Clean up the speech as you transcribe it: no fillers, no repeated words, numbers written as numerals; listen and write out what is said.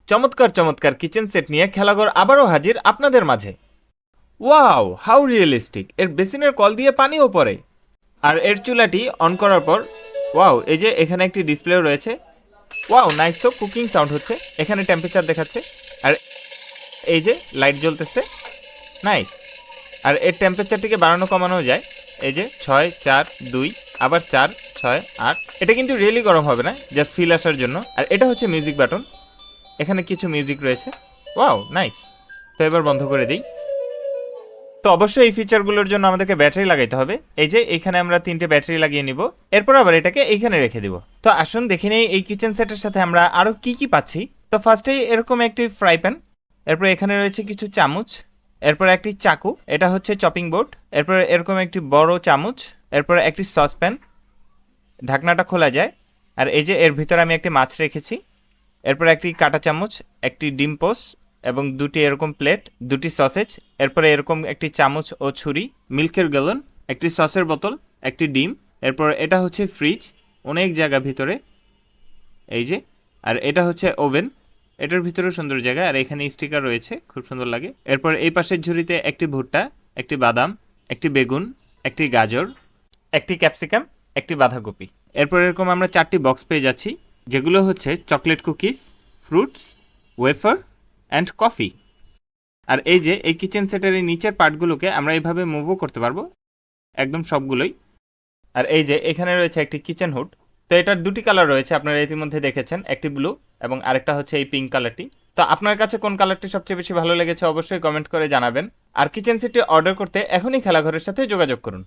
চমৎকার চমৎকার kitchen set নিয়ে খেলাঘর আবারও হাজির আপনাদের মাঝে। Wow, how realistic! এর বেসিনের কল দিয়ে পানিও পড়ে। আর এর চুলাটি অন করার পর ওয়াও, এই যে এখানে একটি ডিসপ্লেও রয়েছে। Wow, nice! তো কুকিং সাউন্ড হচ্ছে, এখানে টেম্পারেচার দেখাচ্ছে, আর এই যে লাইট জ্বলতেছে, নাইস। আর এর টেম্পারেচারটিকে বাড়ানো কমানো যায়, এই যে 6, 4, 2, আবার 4, 6, 8। এটা কিন্তু রিয়েলি গরম হবে না, জাস্ট ফিল আসার জন্য। আর এটা হচ্ছে মিউজিক বাটন, এখানে কিছু মিউজিক রয়েছে। Wow, nice! তো এবার বন্ধ করে দিই। তো অবশ্যই এই ফিচারগুলোর জন্য আমাদেরকে ব্যাটারি লাগাইতে হবে। এই যে এখানে আমরা 3টে ব্যাটারি লাগিয়ে নিব, এরপর আবার এটাকে এইখানে রেখে দিব। তো আসুন দেখে নেই এই কিচেন সেটের সাথে আমরা আরও কি কি পাচ্ছি। তো ফার্স্টেই এরকম একটি ফ্রাই প্যান, এরপর এখানে রয়েছে কিছু চামচ, এরপর একটি চাকু, এটা হচ্ছে চপিং বোর্ড, এরপর এরকম একটি বড় চামচ, এরপর একটি সসপ্যান, ঢাকনাটা খোলা যায়। আর এই যে এর ভিতরে আমি একটি মাছ রেখেছি, এরপর একটি কাঁটা চামচ, একটি ডিম পোস্ট এবং 2টি এরকম প্লেট, 2টি সসেজ, এরপরে এরকম একটি চামচ ও ছুরি, মিল্কের গ্যালন, একটি সসের বোতল, একটি ডিম। এরপর এটা হচ্ছে ফ্রিজ, অনেক জায়গা ভিতরে, এই যে। আর এটা হচ্ছে ওভেন, এটার ভিতরেও সুন্দর জায়গা, আর এখানে স্টিকার রয়েছে, খুব সুন্দর লাগে। এরপর এই পাশের ঝুড়িতে একটি ভুট্টা, একটি বাদাম, একটি বেগুন, একটি গাজর, একটি ক্যাপসিকাম, একটি বাঁধাকপি। এরপর এরকম আমরা 4টি বক্স পেয়ে যাচ্ছি, যেগুলো হচ্ছে chocolate cookies, fruits, wafer and coffee. আর এই যে এই কিচেন সেটের এই নিচের পার্টগুলোকে আমরা এইভাবে মুভও করতে পারবো, একদম সবগুলোই। আর এই যে এখানে রয়েছে একটি কিচেন হুড। তো এটার 2টি কালার রয়েছে, আপনারা ইতিমধ্যে দেখেছেন, একটি ব্লু এবং আরেকটা হচ্ছে এই পিঙ্ক কালারটি। তো আপনার কাছে কোন কালারটি সবচেয়ে বেশি ভালো লেগেছে অবশ্যই কমেন্ট করে জানাবেন। আর কিচেন সেটটি অর্ডার করতে এখনই খেলাঘরের সাথে যোগাযোগ করুন।